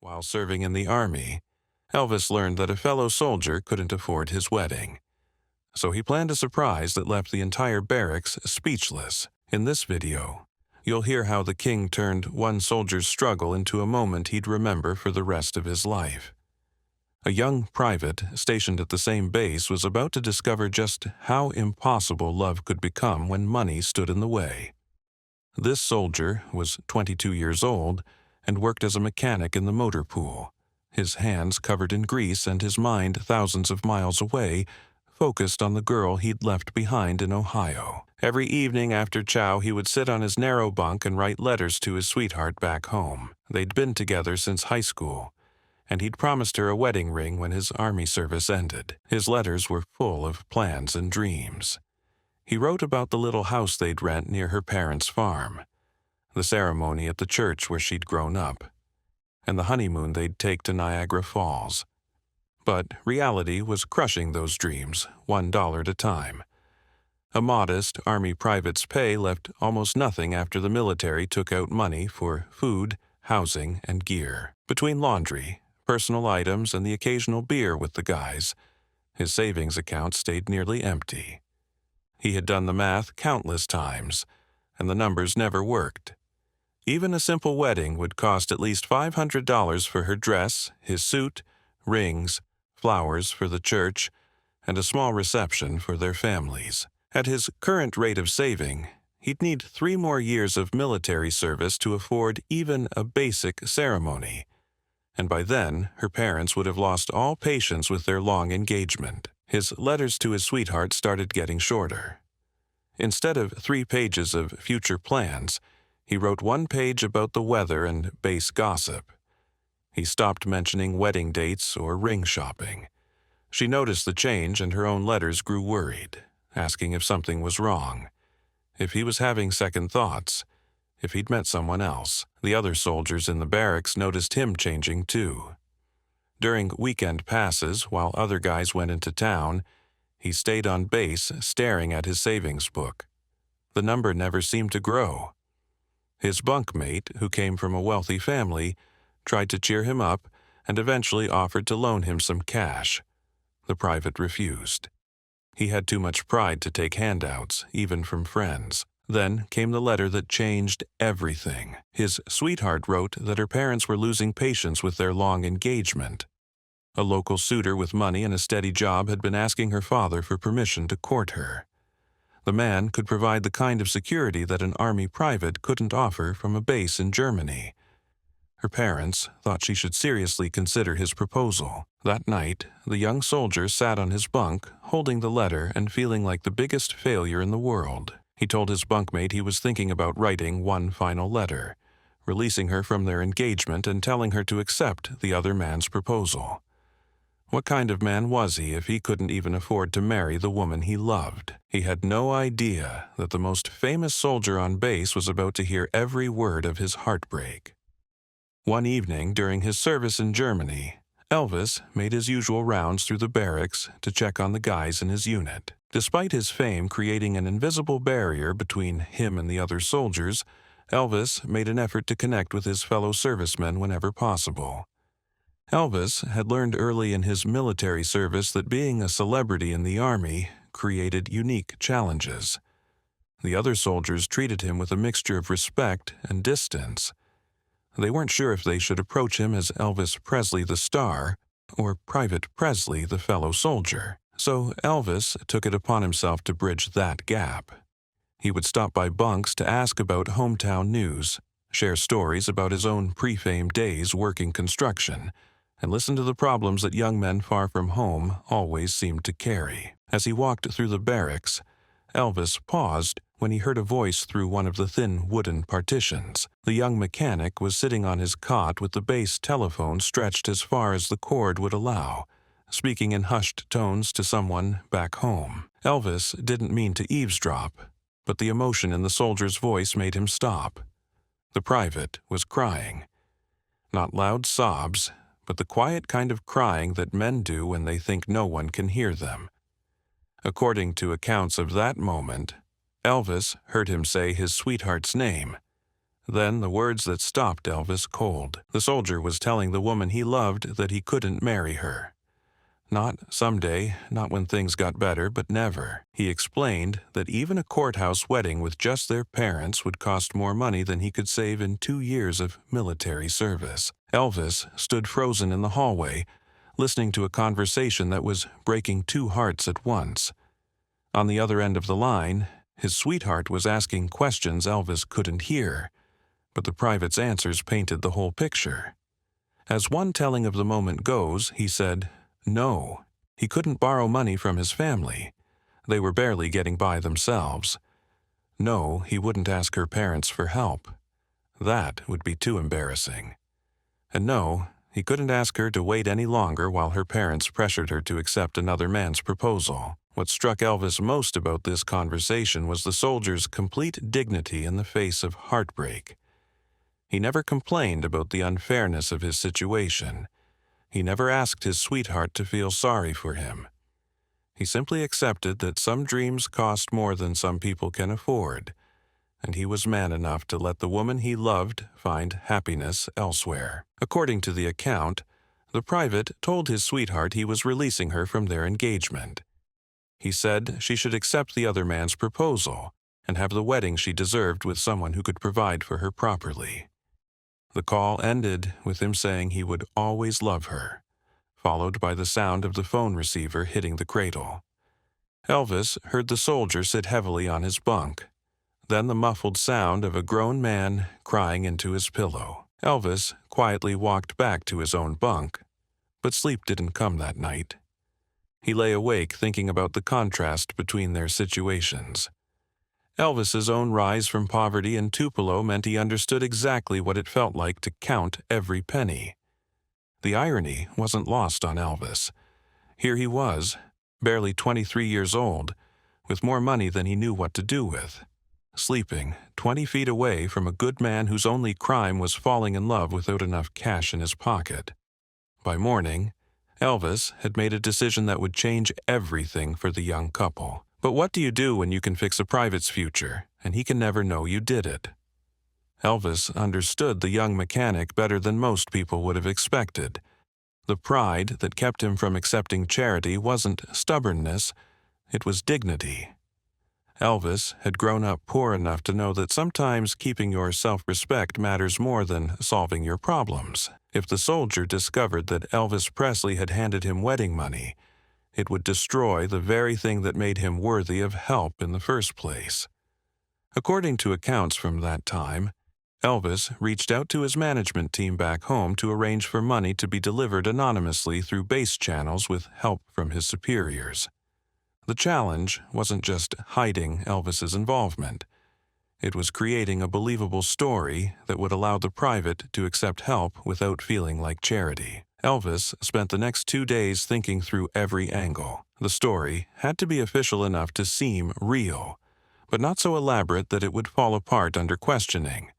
While serving in the army, Elvis learned that a fellow soldier couldn't afford his wedding. So he planned a surprise that left the entire barracks speechless. In this video, you'll hear how the king turned one soldier's struggle into a moment he'd remember for the rest of his life. A young private stationed at the same base was about to discover just how impossible love could become when money stood in the way. This soldier was 22 years old and worked as a mechanic in the motor pool, his hands covered in grease and his mind thousands of miles away, focused on the girl he'd left behind in Ohio. Every evening after chow, he would sit on his narrow bunk and write letters to his sweetheart back home. They'd been together since high school, and he'd promised her a wedding ring when his army service ended. His letters were full of plans and dreams. He wrote about the little house they'd rent near her parents' farm, the ceremony at the church where she'd grown up, and the honeymoon they'd take to Niagara Falls. But reality was crushing those dreams, $1 at a time. A modest Army private's pay left almost nothing after the military took out money for food, housing, and gear. Between laundry, personal items, and the occasional beer with the guys, his savings account stayed nearly empty. He had done the math countless times, and the numbers never worked. Even a simple wedding would cost at least $500 for her dress, his suit, rings, flowers for the church, and a small reception for their families. At his current rate of saving, he'd need 3 more years of military service to afford even a basic ceremony. And by then, her parents would have lost all patience with their long engagement. His letters to his sweetheart started getting shorter. Instead of 3 pages of future plans, he wrote 1 page about the weather and base gossip. He stopped mentioning wedding dates or ring shopping. She noticed the change, and her own letters grew worried, asking if something was wrong, if he was having second thoughts, if he'd met someone else. The other soldiers in the barracks noticed him changing too. During weekend passes, while other guys went into town, he stayed on base staring at his savings book. The number never seemed to grow. His bunkmate, who came from a wealthy family, tried to cheer him up and eventually offered to loan him some cash. The private refused. He had too much pride to take handouts, even from friends. Then came the letter that changed everything. His sweetheart wrote that her parents were losing patience with their long engagement. A local suitor with money and a steady job had been asking her father for permission to court her. The man could provide the kind of security that an army private couldn't offer from a base in Germany. Her parents thought she should seriously consider his proposal. That night, the young soldier sat on his bunk, holding the letter and feeling like the biggest failure in the world. He told his bunkmate he was thinking about writing one final letter, releasing her from their engagement and telling her to accept the other man's proposal. What kind of man was he if he couldn't even afford to marry the woman he loved? He had no idea that the most famous soldier on base was about to hear every word of his heartbreak. One evening during his service in Germany, Elvis made his usual rounds through the barracks to check on the guys in his unit. Despite his fame creating an invisible barrier between him and the other soldiers, Elvis made an effort to connect with his fellow servicemen whenever possible. Elvis had learned early in his military service that being a celebrity in the army created unique challenges. The other soldiers treated him with a mixture of respect and distance. They weren't sure if they should approach him as Elvis Presley the star or Private Presley the fellow soldier. So Elvis took it upon himself to bridge that gap. He would stop by bunks to ask about hometown news, share stories about his own pre-fame days working construction, and listen to the problems that young men far from home always seemed to carry. As he walked through the barracks, Elvis paused when he heard a voice through one of the thin wooden partitions. The young mechanic was sitting on his cot with the base telephone stretched as far as the cord would allow, speaking in hushed tones to someone back home. Elvis didn't mean to eavesdrop, but the emotion in the soldier's voice made him stop. The private was crying. Not loud sobs, but the quiet kind of crying that men do when they think no one can hear them. According to accounts of that moment, Elvis heard him say his sweetheart's name, Then the words that stopped Elvis cold. The soldier was telling the woman he loved that he couldn't marry her. Not someday, not when things got better, but never. He explained that even a courthouse wedding with just their parents would cost more money than he could save in 2 years of military service. Elvis stood frozen in the hallway, listening to a conversation that was breaking 2 hearts at once. On the other end of the line, his sweetheart was asking questions Elvis couldn't hear, but the private's answers painted the whole picture. As one telling of the moment goes, he said, no, he couldn't borrow money from his family. They were barely getting by themselves. No, he wouldn't ask her parents for help. That would be too embarrassing. And no, he couldn't ask her to wait any longer while her parents pressured her to accept another man's proposal. What struck Elvis most about this conversation was the soldier's complete dignity in the face of heartbreak. He never complained about the unfairness of his situation. He never asked his sweetheart to feel sorry for him. He simply accepted that some dreams cost more than some people can afford, and he was man enough to let the woman he loved find happiness elsewhere. According to the account, the private told his sweetheart he was releasing her from their engagement. He said she should accept the other man's proposal and have the wedding she deserved with someone who could provide for her properly. The call ended with him saying he would always love her, followed by the sound of the phone receiver hitting the cradle. Elvis heard the soldier sit heavily on his bunk, then the muffled sound of a grown man crying into his pillow. Elvis quietly walked back to his own bunk, but sleep didn't come that night. He lay awake thinking about the contrast between their situations. Elvis's own rise from poverty in Tupelo meant he understood exactly what it felt like to count every penny. The irony wasn't lost on Elvis. Here he was, barely 23 years old, with more money than he knew what to do with, sleeping 20 feet away from a good man whose only crime was falling in love without enough cash in his pocket. By morning, Elvis had made a decision that would change everything for the young couple. But what do you do when you can fix a private's future, and he can never know you did it? Elvis understood the young mechanic better than most people would have expected. The pride that kept him from accepting charity wasn't stubbornness, it was dignity. Elvis had grown up poor enough to know that sometimes keeping your self-respect matters more than solving your problems. If the soldier discovered that Elvis Presley had handed him wedding money, it would destroy the very thing that made him worthy of help in the first place. According to accounts from that time, Elvis reached out to his management team back home to arrange for money to be delivered anonymously through base channels with help from his superiors. The challenge wasn't just hiding Elvis's involvement. It was creating a believable story that would allow the private to accept help without feeling like charity. Elvis spent the next 2 days thinking through every angle. The story had to be official enough to seem real, but not so elaborate that it would fall apart under questioning.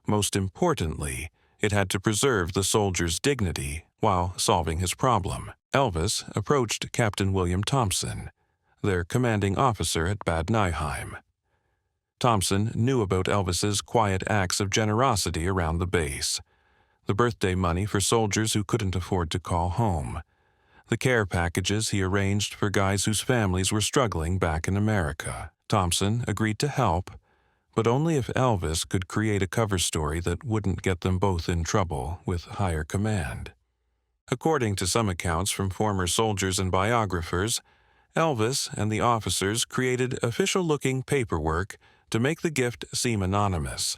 Most importantly, it had to preserve the soldier's dignity while solving his problem. Elvis approached Captain William Thompson, their commanding officer at Bad Nauheim. Thompson knew about Elvis's quiet acts of generosity around the base. The birthday money for soldiers who couldn't afford to call home. The care packages he arranged for guys whose families were struggling back in America. Thompson agreed to help, but only if Elvis could create a cover story that wouldn't get them both in trouble with higher command. According to some accounts from former soldiers and biographers, Elvis and the officers created official-looking paperwork to make the gift seem anonymous.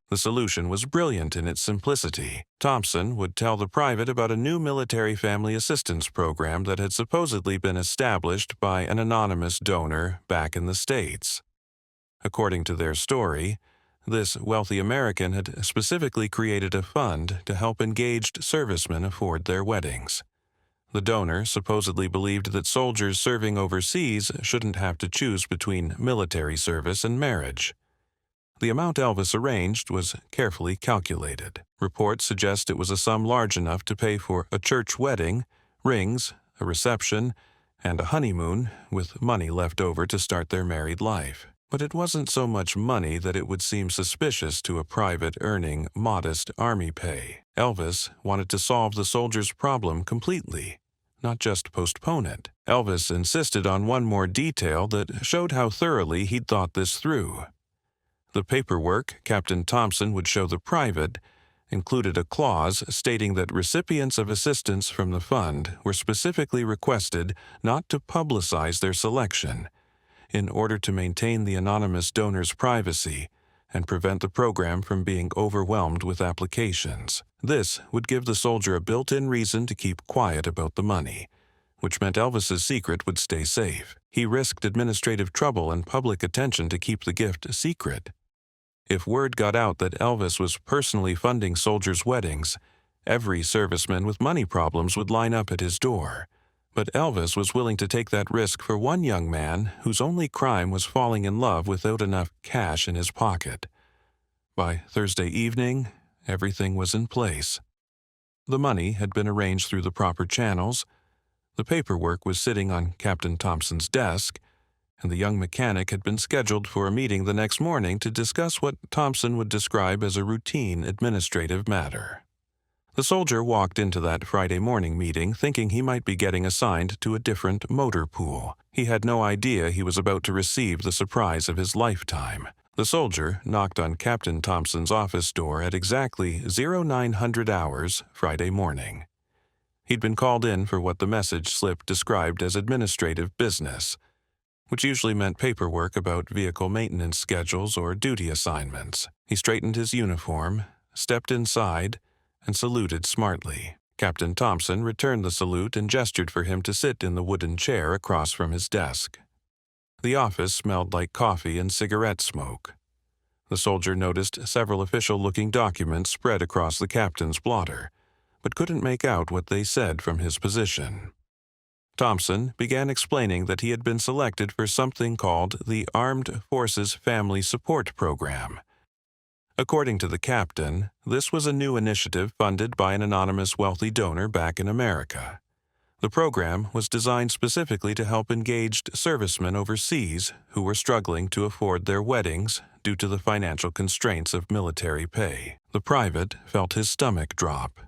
The solution was brilliant in its simplicity. Thompson would tell the private about a new military family assistance program that had supposedly been established by an anonymous donor back in the States. According to their story, this wealthy American had specifically created a fund to help engaged servicemen afford their weddings. The donor supposedly believed that soldiers serving overseas shouldn't have to choose between military service and marriage. The amount Elvis arranged was carefully calculated. Reports suggest it was a sum large enough to pay for a church wedding, rings, a reception, and a honeymoon, with money left over to start their married life. But it wasn't so much money that it would seem suspicious to a private earning modest army pay. Elvis wanted to solve the soldier's problem completely, not just postpone it. Elvis insisted on one more detail that showed how thoroughly he'd thought this through. The paperwork Captain Thompson would show the private included a clause stating that recipients of assistance from the fund were specifically requested not to publicize their selection in order to maintain the anonymous donor's privacy and prevent the program from being overwhelmed with applications. This would give the soldier a built-in reason to keep quiet about the money, which meant Elvis's secret would stay safe. He risked administrative trouble and public attention to keep the gift a secret. If word got out that Elvis was personally funding soldiers' weddings, every serviceman with money problems would line up at his door. But Elvis was willing to take that risk for one young man whose only crime was falling in love without enough cash in his pocket. By Thursday evening, everything was in place. The money had been arranged through the proper channels, the paperwork was sitting on Captain Thompson's desk, and the young mechanic had been scheduled for a meeting the next morning to discuss what Thompson would describe as a routine administrative matter. The soldier walked into that Friday morning meeting thinking he might be getting assigned to a different motor pool. He had no idea he was about to receive the surprise of his lifetime. The soldier knocked on Captain Thompson's office door at exactly 0900 hours Friday morning. He'd been called in for what the message slip described as administrative business, which usually meant paperwork about vehicle maintenance schedules or duty assignments. He straightened his uniform, stepped inside, and saluted smartly. Captain Thompson returned the salute and gestured for him to sit in the wooden chair across from his desk. The office smelled like coffee and cigarette smoke. The soldier noticed several official-looking documents spread across the captain's blotter, but couldn't make out what they said from his position. Thompson began explaining that he had been selected for something called the Armed Forces Family Support Program. According to the captain, this was a new initiative funded by an anonymous wealthy donor back in America. The program was designed specifically to help engaged servicemen overseas who were struggling to afford their weddings due to the financial constraints of military pay. The private felt his stomach drop.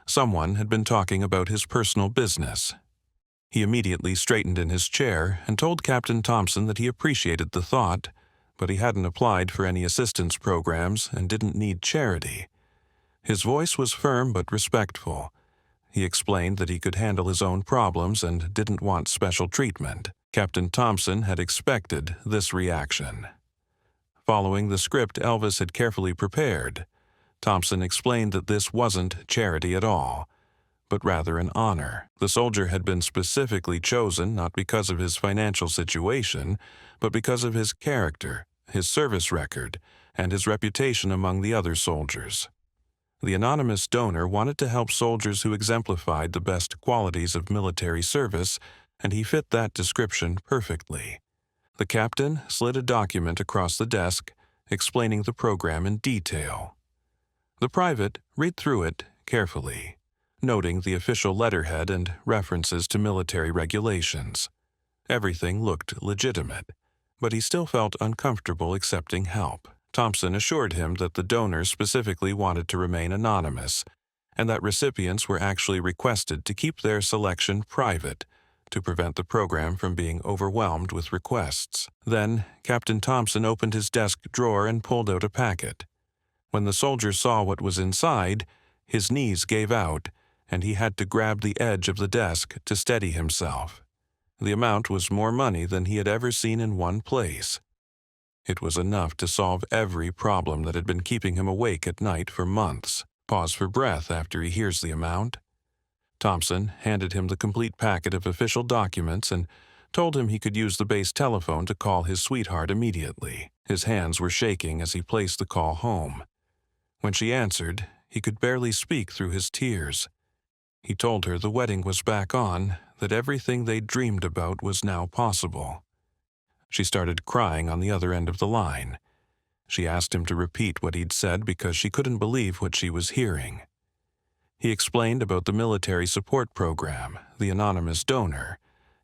Someone had been talking about his personal business. He immediately straightened in his chair and told Captain Thompson that he appreciated the thought, but he hadn't applied for any assistance programs and didn't need charity. His voice was firm but respectful. He explained that he could handle his own problems and didn't want special treatment. Captain Thompson had expected this reaction. Following the script Elvis had carefully prepared, Thompson explained that this wasn't charity at all, but rather an honor. The soldier had been specifically chosen not because of his financial situation, but because of his character, his service record, and his reputation among the other soldiers. The anonymous donor wanted to help soldiers who exemplified the best qualities of military service, and he fit that description perfectly. The captain slid a document across the desk, explaining the program in detail. The private read through it carefully, noting the official letterhead and references to military regulations. Everything looked legitimate, but he still felt uncomfortable accepting help. Thompson assured him that the donors specifically wanted to remain anonymous, and that recipients were actually requested to keep their selection private to prevent the program from being overwhelmed with requests. Then, Captain Thompson opened his desk drawer and pulled out a packet. When the soldier saw what was inside, his knees gave out, and he had to grab the edge of the desk to steady himself. The amount was more money than he had ever seen in one place. It was enough to solve every problem that had been keeping him awake at night for months. Pause for breath after he hears the amount. Thompson handed him the complete packet of official documents and told him he could use the base telephone to call his sweetheart immediately. His hands were shaking as he placed the call home. When she answered, he could barely speak through his tears. He told her the wedding was back on, that everything they'd dreamed about was now possible. She started crying on the other end of the line. She asked him to repeat what he'd said because she couldn't believe what she was hearing. He explained about the military support program, the anonymous donor,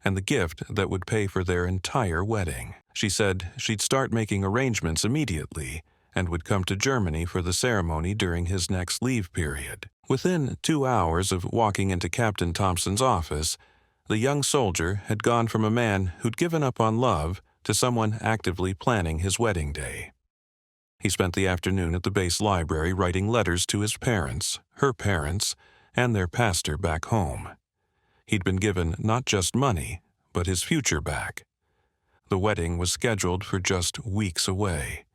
and the gift that would pay for their entire wedding. She said she'd start making arrangements immediately and would come to Germany for the ceremony during his next leave period. Within 2 hours of walking into Captain Thompson's office, the young soldier had gone from a man who'd given up on love to someone actively planning his wedding day. He spent the afternoon at the base library writing letters to his parents, her parents, and their pastor back home. He'd been given not just money, but his future back. The wedding was scheduled for just weeks away.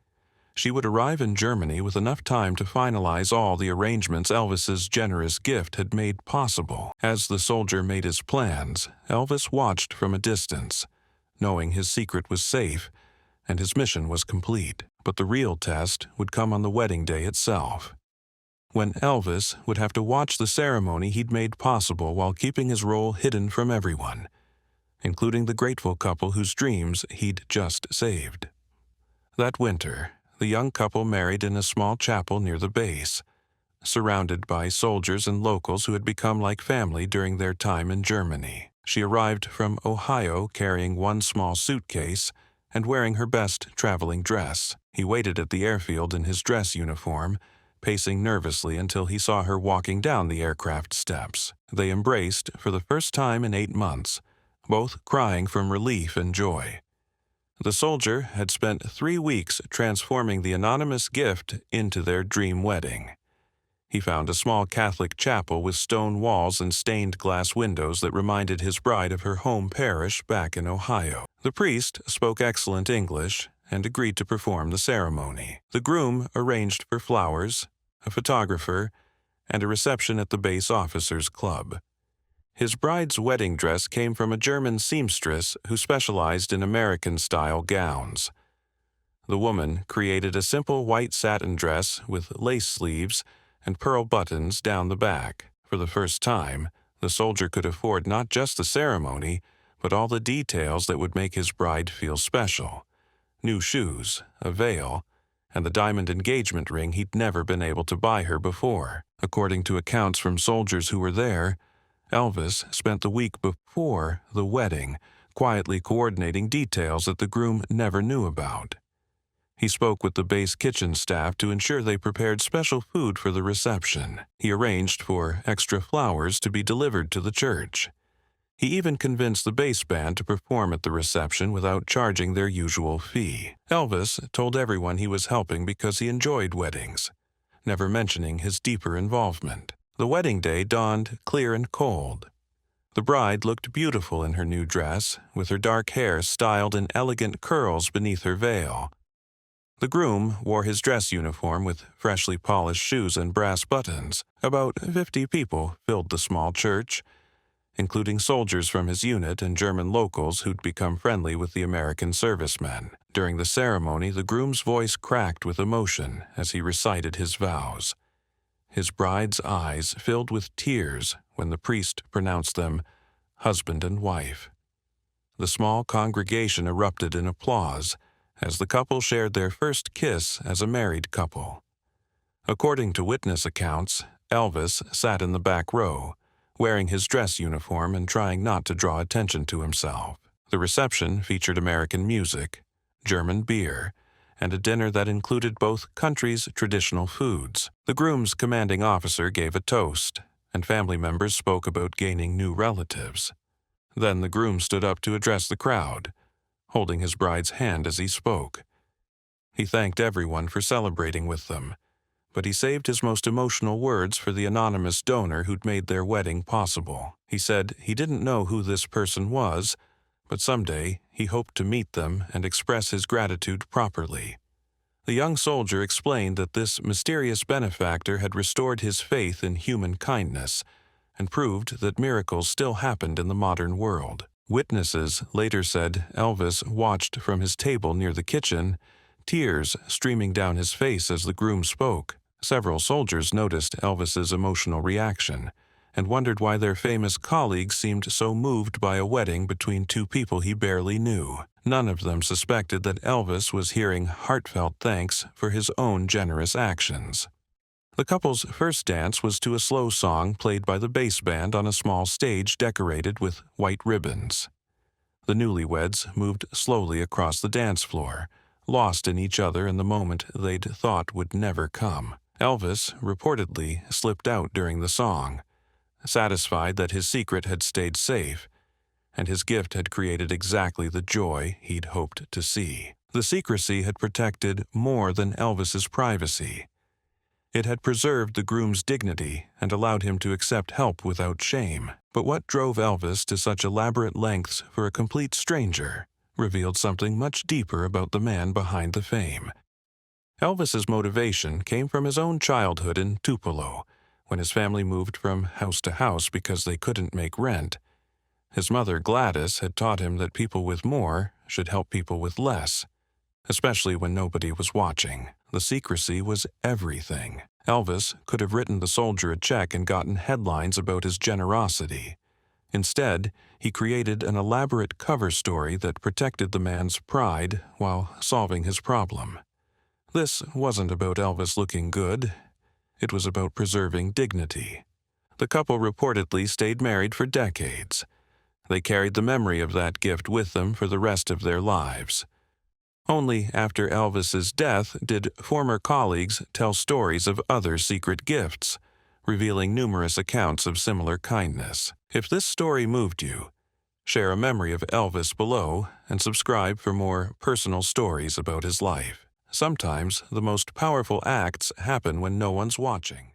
She would arrive in Germany with enough time to finalize all the arrangements Elvis's generous gift had made possible. As the soldier made his plans, Elvis watched from a distance, knowing his secret was safe and his mission was complete. But the real test would come on the wedding day itself, when Elvis would have to watch the ceremony he'd made possible while keeping his role hidden from everyone, including the grateful couple whose dreams he'd just saved. That winter, the young couple married in a small chapel near the base, surrounded by soldiers and locals who had become like family during their time in Germany. She arrived from Ohio carrying one small suitcase and wearing her best traveling dress. He waited at the airfield in his dress uniform, pacing nervously until he saw her walking down the aircraft steps. They embraced for the first time in 8 months, both crying from relief and joy. The soldier had spent 3 weeks transforming the anonymous gift into their dream wedding. He found a small Catholic chapel with stone walls and stained glass windows that reminded his bride of her home parish back in Ohio. The priest spoke excellent English and agreed to perform the ceremony. The groom arranged for flowers, a photographer, and a reception at the base officers' club. His bride's wedding dress came from a German seamstress who specialized in American-style gowns. The woman created a simple white satin dress with lace sleeves and pearl buttons down the back. For the first time, the soldier could afford not just the ceremony, but all the details that would make his bride feel special. New shoes, a veil, and the diamond engagement ring he'd never been able to buy her before. According to accounts from soldiers who were there, Elvis spent the week before the wedding quietly coordinating details that the groom never knew about. He spoke with the base kitchen staff to ensure they prepared special food for the reception. He arranged for extra flowers to be delivered to the church. He even convinced the bass band to perform at the reception without charging their usual fee. Elvis told everyone he was helping because he enjoyed weddings, never mentioning his deeper involvement. The wedding day dawned clear and cold. The bride looked beautiful in her new dress, with her dark hair styled in elegant curls beneath her veil. The groom wore his dress uniform with freshly polished shoes and brass buttons. About 50 people filled the small church, including soldiers from his unit and German locals who'd become friendly with the American servicemen. During the ceremony, the groom's voice cracked with emotion as he recited his vows. His bride's eyes filled with tears when the priest pronounced them husband and wife. The small congregation erupted in applause as the couple shared their first kiss as a married couple. According to witness accounts, Elvis sat in the back row, wearing his dress uniform and trying not to draw attention to himself. The reception featured American music, German beer, and a dinner that included both countries' traditional foods. The groom's commanding officer gave a toast, and family members spoke about gaining new relatives. Then the groom stood up to address the crowd, holding his bride's hand as he spoke. He thanked everyone for celebrating with them, but he saved his most emotional words for the anonymous donor who'd made their wedding possible. He said he didn't know who this person was, but someday he hoped to meet them and express his gratitude properly. The young soldier explained that this mysterious benefactor had restored his faith in human kindness and proved that miracles still happened in the modern world. Witnesses later said Elvis watched from his table near the kitchen, tears streaming down his face as the groom spoke. Several soldiers noticed Elvis's emotional reaction and wondered why their famous colleague seemed so moved by a wedding between two people he barely knew. None of them suspected that Elvis was hearing heartfelt thanks for his own generous actions. The couple's first dance was to a slow song played by the bass band on a small stage decorated with white ribbons. The newlyweds moved slowly across the dance floor, lost in each other in the moment they'd thought would never come. Elvis reportedly slipped out during the song, satisfied that his secret had stayed safe, and his gift had created exactly the joy he'd hoped to see. The secrecy had protected more than Elvis's privacy. It had preserved the groom's dignity and allowed him to accept help without shame. But what drove Elvis to such elaborate lengths for a complete stranger revealed something much deeper about the man behind the fame. Elvis's motivation came from his own childhood in Tupelo, when his family moved from house to house because they couldn't make rent. His mother, Gladys, had taught him that people with more should help people with less, especially when nobody was watching. The secrecy was everything. Elvis could have written the soldier a check and gotten headlines about his generosity. Instead, he created an elaborate cover story that protected the man's pride while solving his problem. This wasn't about Elvis looking good. It was about preserving dignity. The couple reportedly stayed married for decades. They carried the memory of that gift with them for the rest of their lives. Only after Elvis's death did former colleagues tell stories of other secret gifts, revealing numerous accounts of similar kindness. If this story moved you, share a memory of Elvis below and subscribe for more personal stories about his life. Sometimes the most powerful acts happen when no one's watching.